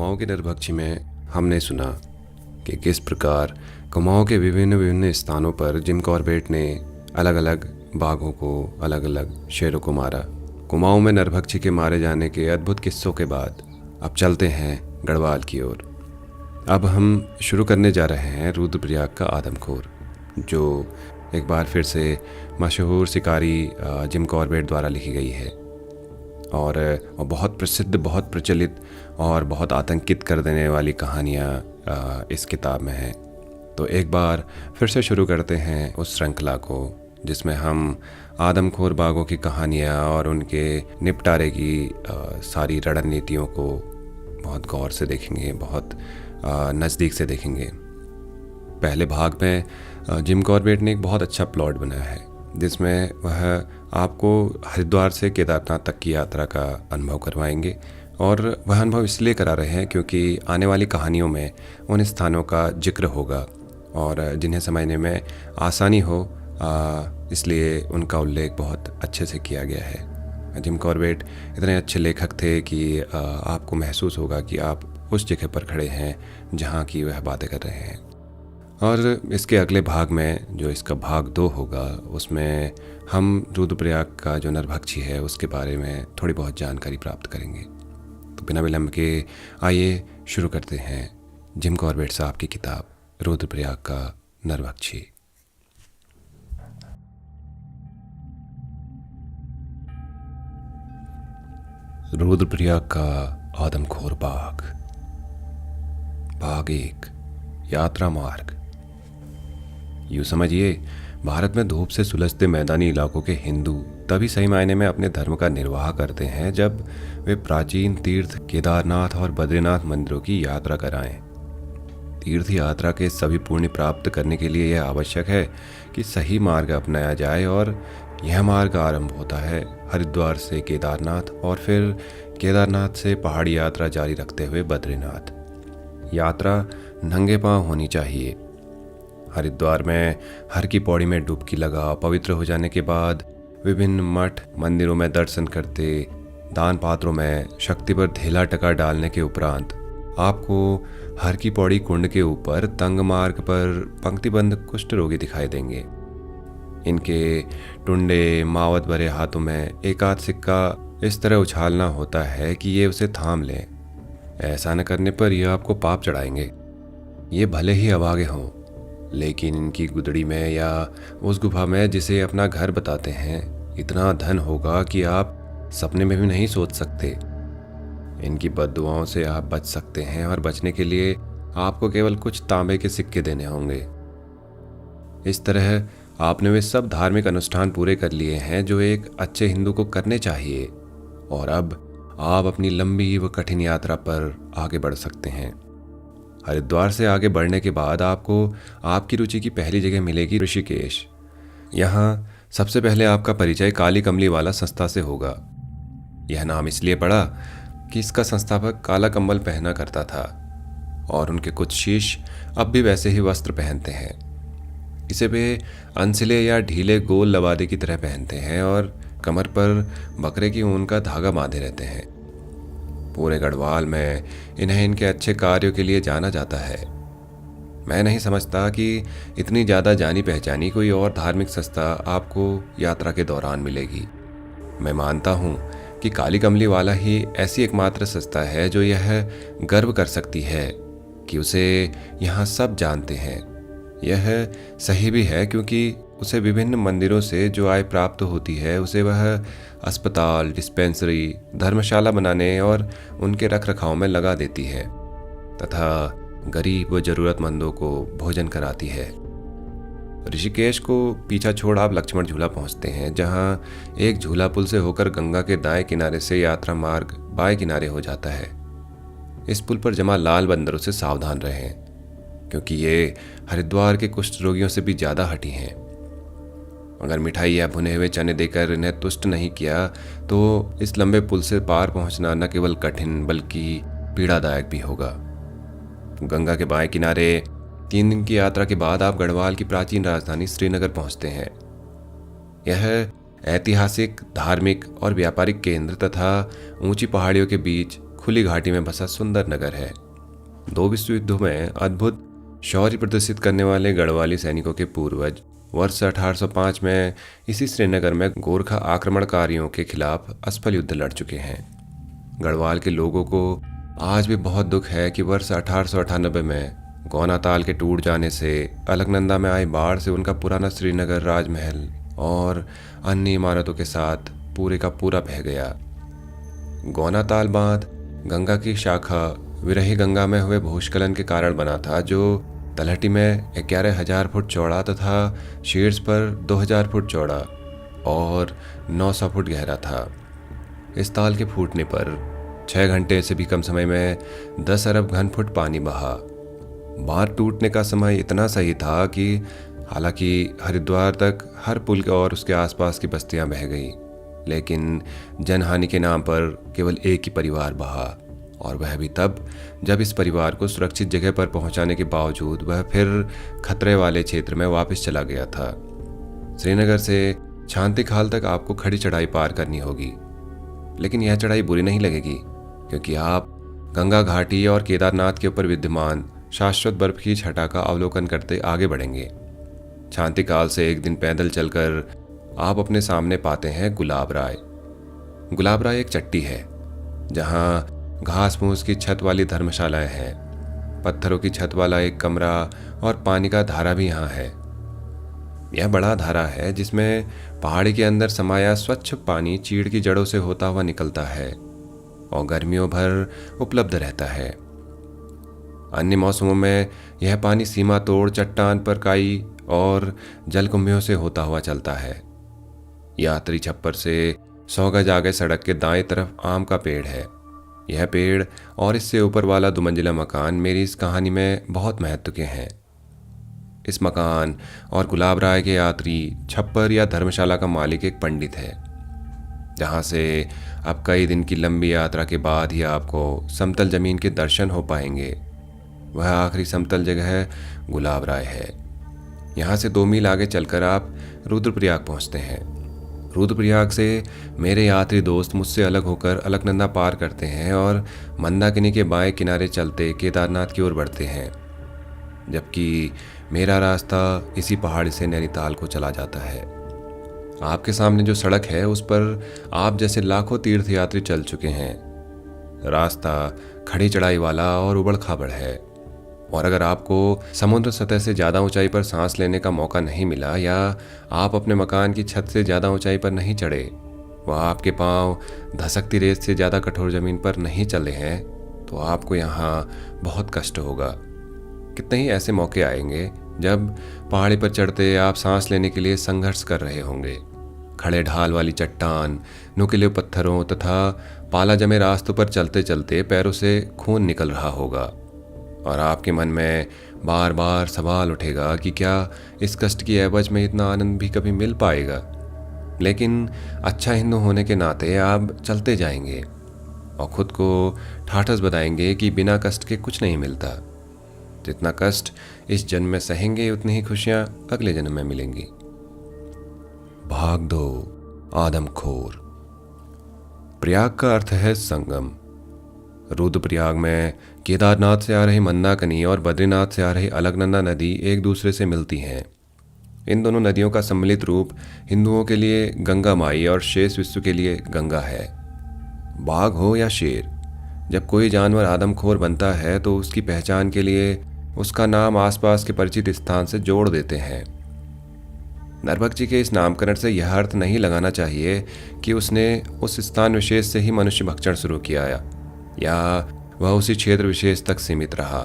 कुमाऊं की नरभक्षी में हमने सुना कि किस प्रकार कुमाऊं के विभिन्न विभिन्न स्थानों पर जिम कॉर्बेट ने अलग अलग बाघों को, अलग अलग शेरों को मारा। कुमाऊं में नरभक्षी के मारे जाने के अद्भुत किस्सों के बाद अब चलते हैं गढ़वाल की ओर। अब हम शुरू करने जा रहे हैं रुद्रप्रयाग का आदमखोर, जो एक बार फिर से मशहूर शिकारी जिम कॉर्बेट द्वारा लिखी गई है और बहुत प्रसिद्ध, बहुत प्रचलित और बहुत आतंकित कर देने वाली कहानियाँ इस किताब में हैं। तो एक बार फिर से शुरू करते हैं उस श्रृंखला को जिसमें हम आदमखोर बाघों की कहानियाँ और उनके निपटारे की सारी रणनीतियों को बहुत गौर से देखेंगे, बहुत नज़दीक से देखेंगे। पहले भाग में जिम कॉर्बेट ने एक बहुत अच्छा प्लॉट बनाया है जिसमें वह आपको हरिद्वार से केदारनाथ तक की यात्रा का अनुभव करवाएंगे। और वह अनुभव इसलिए करा रहे हैं क्योंकि आने वाली कहानियों में उन स्थानों का जिक्र होगा और जिन्हें समझने में आसानी हो, इसलिए उनका उल्लेख बहुत अच्छे से किया गया है। जिम कॉर्बेट इतने अच्छे लेखक थे कि आपको महसूस होगा कि आप उस जगह पर खड़े हैं जहाँ की वह बातें कर रहे हैं। और इसके अगले भाग में, जो इसका भाग 2 होगा, उसमें हम रुद्रप्रयाग का जो नरभक्षी है उसके बारे में थोड़ी बहुत जानकारी प्राप्त करेंगे। तो बिना विलंब के आइए शुरू करते हैं जिम कॉर्बेट साहब की किताब रुद्रप्रयाग का नरभक्षी। रुद्रप्रयाग का आदमखोर बाघ। भाग 1, यात्रा मार्ग। यूँ समझिए, भारत में धूप से सुलझते मैदानी इलाकों के हिंदू तभी सही मायने में अपने धर्म का निर्वाह करते हैं जब वे प्राचीन तीर्थ केदारनाथ और बद्रीनाथ मंदिरों की यात्रा कराएं। तीर्थ यात्रा के सभी पुण्य प्राप्त करने के लिए यह आवश्यक है कि सही मार्ग अपनाया जाए और यह मार्ग आरंभ होता है हरिद्वार से केदारनाथ और फिर केदारनाथ से पहाड़ी यात्रा जारी रखते हुए बद्रीनाथ। यात्रा नंगे पांव होनी चाहिए। हरिद्वार में हर की पौड़ी में डुबकी लगा पवित्र हो जाने के बाद विभिन्न मठ मंदिरों में दर्शन करते, दान पात्रों में शक्ति पर धेला टका डालने के उपरांत आपको हर की पौड़ी कुंड के ऊपर तंग मार्ग पर पंक्तिबंद कुष्ठ रोगी दिखाई देंगे। इनके टुंडे मावत भरे हाथों में एक आध सिक्का इस तरह उछालना होता है कि ये उसे थाम लें। ऐसा न करने पर यह आपको पाप चढ़ाएंगे। ये भले ही अभागे हों, लेकिन इनकी गुदड़ी में या उस गुफा में जिसे अपना घर बताते हैं इतना धन होगा कि आप सपने में भी नहीं सोच सकते। इनकी बद्दुआओं से आप बच सकते हैं और बचने के लिए आपको केवल कुछ तांबे के सिक्के देने होंगे। इस तरह आपने वे सब धार्मिक अनुष्ठान पूरे कर लिए हैं जो एक अच्छे हिंदू को करने चाहिए और अब आप अपनी लंबी व कठिन यात्रा पर आगे बढ़ सकते हैं। हरिद्वार से आगे बढ़ने के बाद आपको आपकी रुचि की पहली जगह मिलेगी ऋषिकेश। यहाँ सबसे पहले आपका परिचय काली कमली वाला संस्था से होगा। यह नाम इसलिए पड़ा कि इसका संस्थापक काला कंबल पहना करता था और उनके कुछ शिष्य अब भी वैसे ही वस्त्र पहनते हैं। इसे वे अनसिले या ढीले गोल लबादे की तरह पहनते हैं और कमर पर बकरे की ऊन का धागा बांधे रहते हैं। पूरे गढ़वाल में इन्हें इनके अच्छे कार्यों के लिए जाना जाता है। मैं नहीं समझता कि इतनी ज़्यादा जानी पहचानी कोई और धार्मिक संस्था आपको यात्रा के दौरान मिलेगी। मैं मानता हूँ कि काली कमली वाला ही ऐसी एकमात्र संस्था है जो यह गर्व कर सकती है कि उसे यहाँ सब जानते हैं। यह सही भी है क्योंकि उसे विभिन्न मंदिरों से जो आय प्राप्त होती है उसे वह अस्पताल, डिस्पेंसरी, धर्मशाला बनाने और उनके रख रखाव में लगा देती है तथा गरीब व जरूरतमंदों को भोजन कराती है। ऋषिकेश को पीछा छोड़ आप लक्ष्मण झूला पहुंचते हैं, जहां एक झूला पुल से होकर गंगा के दाएं किनारे से यात्रा मार्ग बाएं किनारे हो जाता है। इस पुल पर जमा लाल बंदरों से सावधान रहें क्योंकि ये हरिद्वार के कुष्ठ रोगियों से भी ज़्यादा हठी हैं। अगर मिठाई या भुने हुए चने देकर इन्हें तुष्ट नहीं किया तो इस लंबे पुल से पार पहुंचना न केवल कठिन बल्कि पीड़ादायक भी होगा। गंगा के बाएं किनारे 3 दिन की यात्रा के बाद आप गढ़वाल की प्राचीन राजधानी श्रीनगर पहुंचते हैं। यह ऐतिहासिक, धार्मिक और व्यापारिक केंद्र तथा ऊंची पहाड़ियों के बीच खुली घाटी में बसा सुंदर नगर है। 2 विश्व युद्धों में अद्भुत शौर्य प्रदर्शित करने वाले गढ़वाली सैनिकों के पूर्वज वर्ष 1805 में इसी श्रीनगर में गोरखा आक्रमणकारियों के खिलाफ असफल युद्ध लड़ चुके हैं। गढ़वाल के लोगों को आज भी बहुत दुख है कि वर्ष 1898 में गौनाताल के टूट जाने से अलकनंदा में आई बाढ़ से उनका पुराना श्रीनगर राजमहल और अन्य इमारतों के साथ पूरे का पूरा बह गया। गौनाताल बांध गंगा की शाखा विरही गंगा में हुए भूस्खलन के कारण बना था, जो तलहटी में 11,000 फुट चौड़ा तथा शीर्ष पर 2,000 फुट चौड़ा और 900 फुट गहरा था। इस ताल के फूटने पर 6 घंटे से भी कम समय में 10 अरब घन फुट पानी बहा। बांध टूटने का समय इतना सही था कि हालांकि हरिद्वार तक हर पुल और उसके आसपास की बस्तियां बह गई, लेकिन जनहानि के नाम पर केवल एक ही परिवार बहा, और वह भी तब जब इस परिवार को सुरक्षित जगह पर पहुंचाने के बावजूद वह फिर खतरे वाले क्षेत्र में वापस चला गया था। श्रीनगर से शांति खाल तक आपको खड़ी चढ़ाई पार करनी होगी, लेकिन यह चढ़ाई बुरी नहीं लगेगी, क्योंकि आप गंगा घाटी और केदारनाथ के ऊपर विद्यमान शाश्वत बर्फ की छटा का अवलोकन करते आगे बढ़ेंगे। शांतिकाल से एक दिन पैदल चलकर आप अपने सामने पाते हैं गुलाब राय। गुलाब राय एक चट्टी है जहां घास फूस की छत वाली धर्मशालाएं हैं, पत्थरों की छत वाला एक कमरा और पानी का धारा भी यहाँ है। यह बड़ा धारा है जिसमें पहाड़ी के अंदर समाया स्वच्छ पानी चीड़ की जड़ों से होता हुआ निकलता है और गर्मियों भर उपलब्ध रहता है। अन्य मौसमों में यह पानी सीमा तोड़ चट्टान पर काई और जलकुंभियों से होता हुआ चलता है। यात्री छप्पर से 100 गज आगे सड़क के दाएं तरफ आम का पेड़ है। यह पेड़ और इससे ऊपर वाला 2 मंजिला मकान मेरी इस कहानी में बहुत महत्व के हैं। इस मकान और गुलाब राय के यात्री छप्पर या धर्मशाला का मालिक एक पंडित है, जहाँ से अब कई दिन की लंबी यात्रा के बाद ही आपको समतल जमीन के दर्शन हो पाएंगे। वह आखिरी समतल जगह गुलाब राय है। यहाँ से 2 मील आगे चलकर आप रुद्रप्रयाग पहुँचते हैं। रुद्रप्रयाग से मेरे यात्री दोस्त मुझसे अलग होकर अलकनंदा पार करते हैं और मंदाकिनी के बाएं किनारे चलते केदारनाथ की ओर बढ़ते हैं, जबकि मेरा रास्ता इसी पहाड़ी से नैनीताल को चला जाता है। आपके सामने जो सड़क है उस पर आप जैसे लाखों तीर्थयात्री चल चुके हैं। रास्ता खड़ी चढ़ाई वाला और उबड़ खाबड़ है, और अगर आपको समुद्र सतह से ज़्यादा ऊंचाई पर सांस लेने का मौका नहीं मिला या आप अपने मकान की छत से ज़्यादा ऊंचाई पर नहीं चढ़े, वह आपके पांव धसकती रेत से ज़्यादा कठोर ज़मीन पर नहीं चले हैं, तो आपको यहाँ बहुत कष्ट होगा। कितने ही ऐसे मौके आएंगे जब पहाड़ी पर चढ़ते आप सांस लेने के लिए संघर्ष कर रहे होंगे। खड़े ढाल वाली चट्टान, नुकीले पत्थरों तथा पाला जमे रास्तों पर चलते चलते पैरों से खून निकल रहा होगा, और आपके मन में बार बार सवाल उठेगा कि क्या इस कष्ट की एवज में इतना आनंद भी कभी मिल पाएगा। लेकिन अच्छा हिंदू होने के नाते आप चलते जाएंगे और खुद को ठाठस बताएंगे कि बिना कष्ट के कुछ नहीं मिलता। जितना कष्ट इस जन्म में सहेंगे उतनी ही खुशियां अगले जन्म में मिलेंगी। भाग 2 आदमखोर। प्रयाग का अर्थ है संगम। रुद्रप्रयाग में केदारनाथ से आ रही मंदाकिनी और बद्रीनाथ से आ रही अलकनंदा नदी एक दूसरे से मिलती हैं। इन दोनों नदियों का सम्मिलित रूप हिंदुओं के लिए गंगा माई और शेष विश्व के लिए गंगा है। बाघ हो या शेर, जब कोई जानवर आदमखोर बनता है तो उसकी पहचान के लिए उसका नाम आसपास के परिचित स्थान से जोड़ देते हैं। नरभक्षी के इस नामकरण से यह अर्थ नहीं लगाना चाहिए कि उसने उस स्थान विशेष से ही मनुष्य भक्षण शुरू किया या वह उसी क्षेत्र विशेष तक सीमित रहा।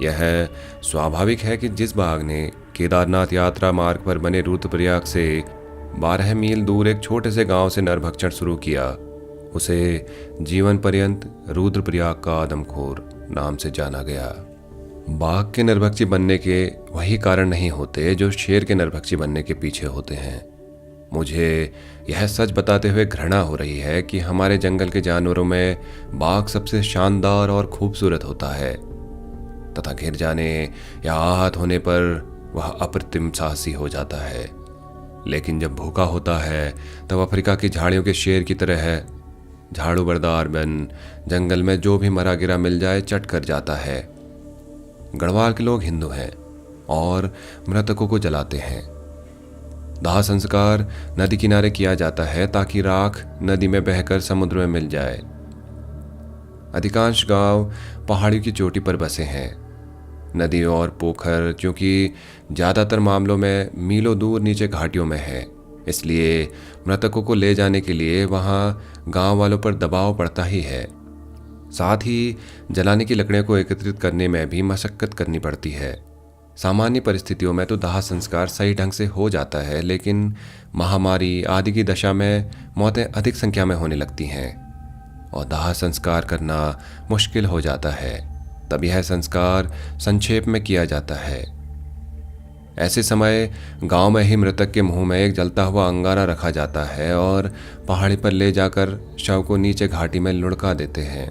यह स्वाभाविक है कि जिस बाघ ने केदारनाथ यात्रा मार्ग पर बने रुद्रप्रयाग से 12 मील दूर एक छोटे से गांव से नरभक्षण शुरू किया, उसे जीवन पर्यंत रुद्रप्रयाग का आदमखोर नाम से जाना गया। बाघ के नरभक्षी बनने के वही कारण नहीं होते जो शेर के नरभक्षी बनने के पीछे होते हैं। मुझे यह सच बताते हुए घृणा हो रही है कि हमारे जंगल के जानवरों में बाघ सबसे शानदार और खूबसूरत होता है तथा घिर जाने या आहत होने पर वह अप्रतिम साहसी हो जाता है। लेकिन जब भूखा होता है तब अफ्रीका की झाड़ियों के शेर की तरह झाड़ू बरदार बन जंगल में जो भी मरा गिरा मिल जाए चट कर जाता है। गढ़वाल के लोग हिंदू हैं और मृतकों को जलाते हैं। दाह संस्कार नदी किनारे किया जाता है ताकि राख नदी में बहकर समुद्र में मिल जाए। अधिकांश गांव पहाड़ियों की चोटी पर बसे हैं। नदी और पोखर क्योंकि ज़्यादातर मामलों में मीलों दूर नीचे घाटियों में है, इसलिए मृतकों को ले जाने के लिए वहाँ गांव वालों पर दबाव पड़ता ही है। साथ ही जलाने की लकड़ियों को एकत्रित करने में भी मशक्कत करनी पड़ती है। सामान्य परिस्थितियों में तो दाह संस्कार सही ढंग से हो जाता है, लेकिन महामारी आदि की दशा में मौतें अधिक संख्या में होने लगती हैं और दाह संस्कार करना मुश्किल हो जाता है। तब यह संस्कार संक्षेप में किया जाता है। ऐसे समय गांव में ही मृतक के मुंह में एक जलता हुआ अंगारा रखा जाता है और पहाड़ी पर ले जाकर शव को नीचे घाटी में लुढ़का देते हैं।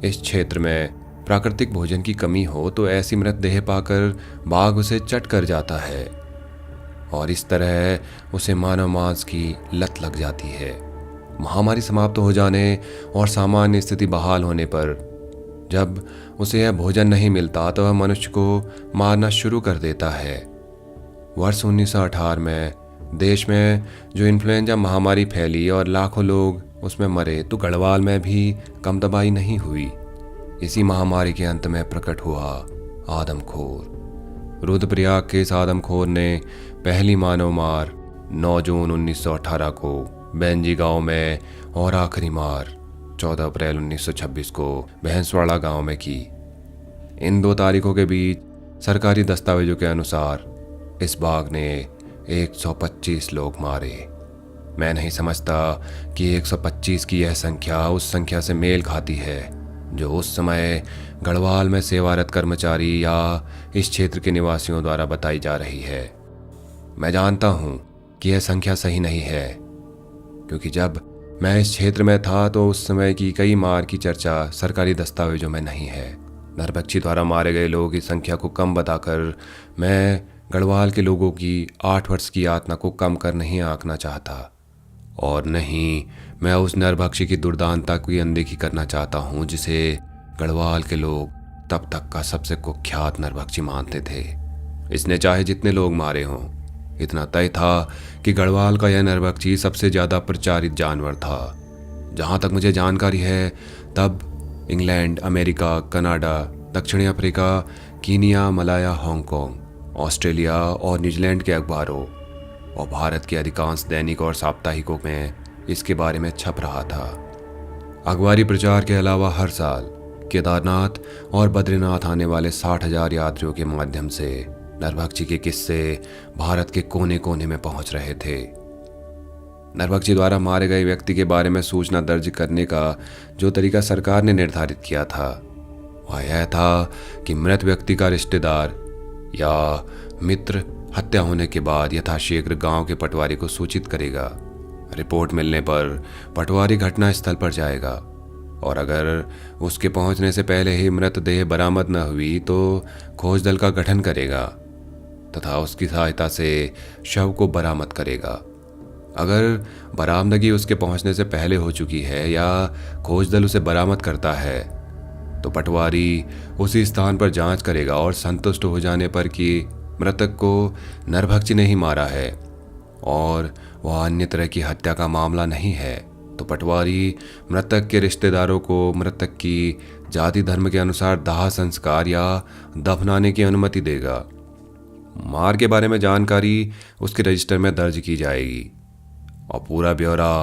इस क्षेत्र में प्राकृतिक भोजन की कमी हो तो ऐसी मृतदेह पाकर बाघ उसे चट कर जाता है और इस तरह उसे मानव मांस की लत लग जाती है। महामारी समाप्त हो जाने और सामान्य स्थिति बहाल होने पर जब उसे यह भोजन नहीं मिलता तो वह मनुष्य को मारना शुरू कर देता है। वर्ष 1918 में देश में जो इन्फ्लुएंजा महामारी फैली और लाखों लोग उसमें मरे, तो गढ़वाल में भी कम दबाई नहीं हुई। इसी महामारी के अंत में प्रकट हुआ आदमखोर। रुद्रप्रयाग के इस आदमखोर ने पहली मानव मार 9 जून 1918 को बेंजी गांव में और आखिरी मार 14 अप्रैल 1926 को भैंसवाड़ा गांव में की। इन 2 तारीखों के बीच सरकारी दस्तावेजों के अनुसार इस बाघ ने 125 लोग मारे। मैं नहीं समझता कि 125 की यह संख्या उस संख्या से मेल खाती है जो उस समय गढ़वाल में सेवारत कर्मचारी या इस क्षेत्र के निवासियों द्वारा बताई जा रही है। मैं जानता हूँ कि यह संख्या सही नहीं है, क्योंकि जब मैं इस क्षेत्र में था तो उस समय की कई मार की चर्चा सरकारी दस्तावेजों में नहीं है। नरभक्षी द्वारा मारे गए लोगों की संख्या को कम बताकर मैं गढ़वाल के लोगों की 8 वर्ष की यातना को कम कर नहीं आंकना चाहता, और नहीं मैं उस नरभक्षी की दुर्दांतता की अनदेखी करना चाहता हूँ जिसे गढ़वाल के लोग तब तक का सबसे कुख्यात नरभक्षी मानते थे। इसने चाहे जितने लोग मारे हों, इतना तय था कि गढ़वाल का यह नरभक्षी सबसे ज़्यादा प्रचारित जानवर था। जहाँ तक मुझे जानकारी है तब इंग्लैंड, अमेरिका, कनाडा, दक्षिणी Africa, Kenya, Malaya, Hong Kong, Australia और न्यूजीलैंड के अखबारों और भारत के अधिकांश दैनिक और साप्ताहिकों में इसके बारे में छप रहा था। अखबारी प्रचार के अलावा हर साल केदारनाथ और बद्रीनाथ आने वाले 60,000 यात्रियों के माध्यम से नरभक्षी के किस्से भारत के कोने कोने में पहुंच रहे थे। नरभक्षी द्वारा मारे गए व्यक्ति के बारे में सूचना दर्ज करने का जो तरीका सरकार ने निर्धारित किया था वह यह था कि मृत व्यक्ति का रिश्तेदार या मित्र हत्या होने के बाद यथाशीघ्र गांव के पटवारी को सूचित करेगा। रिपोर्ट मिलने पर पटवारी घटना स्थल पर जाएगा और अगर उसके पहुंचने से पहले ही मृतदेह बरामद न हुई तो खोज दल का गठन करेगा तथा उसकी सहायता से शव को बरामद करेगा। अगर बरामदगी उसके पहुंचने से पहले हो चुकी है या खोज दल उसे बरामद करता है तो पटवारी उसी स्थान पर जांच करेगा और संतुष्ट हो जाने पर कि मृतक को नरभक्षी ने ही मारा है और वह अन्य तरह की हत्या का मामला नहीं है तो पटवारी मृतक के रिश्तेदारों को मृतक की जाति धर्म के अनुसार दाह संस्कार या दफनाने की अनुमति देगा। मार के बारे में जानकारी उसके रजिस्टर में दर्ज की जाएगी और पूरा ब्यौरा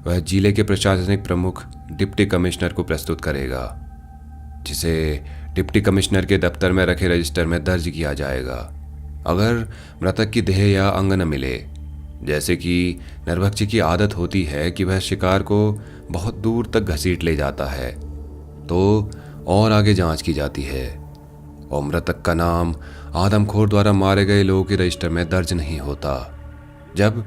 वह जिले के प्रशासनिक प्रमुख डिप्टी कमिश्नर को प्रस्तुत करेगा, जिसे डिप्टी कमिश्नर के दफ्तर में रखे रजिस्टर में दर्ज किया जाएगा। अगर मृतक की देह या अंग न मिले, जैसे कि नरभक्षी की आदत होती है कि वह शिकार को बहुत दूर तक घसीट ले जाता है, तो और आगे जांच की जाती है और मृतक का नाम आदमखोर द्वारा मारे गए लोगों के रजिस्टर में दर्ज नहीं होता। जब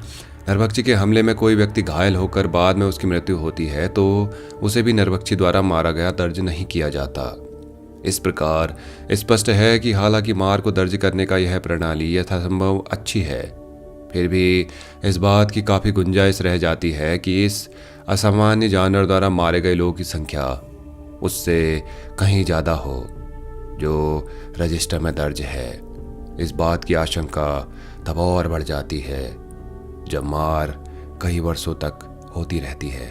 नरभक्षी के हमले में कोई व्यक्ति घायल होकर बाद में उसकी मृत्यु होती है तो उसे भी नरभक्षी द्वारा मारा गया दर्ज नहीं किया जाता। इस प्रकार स्पष्ट है कि हालांकि मार को दर्ज करने का यह प्रणाली यथासंभव अच्छी है, फिर भी इस बात की काफ़ी गुंजाइश रह जाती है कि इस असामान्य जानवर द्वारा मारे गए लोगों की संख्या उससे कहीं ज़्यादा हो जो रजिस्टर में दर्ज है। इस बात की आशंका तब और बढ़ जाती है जब मार कई वर्षों तक होती रहती है।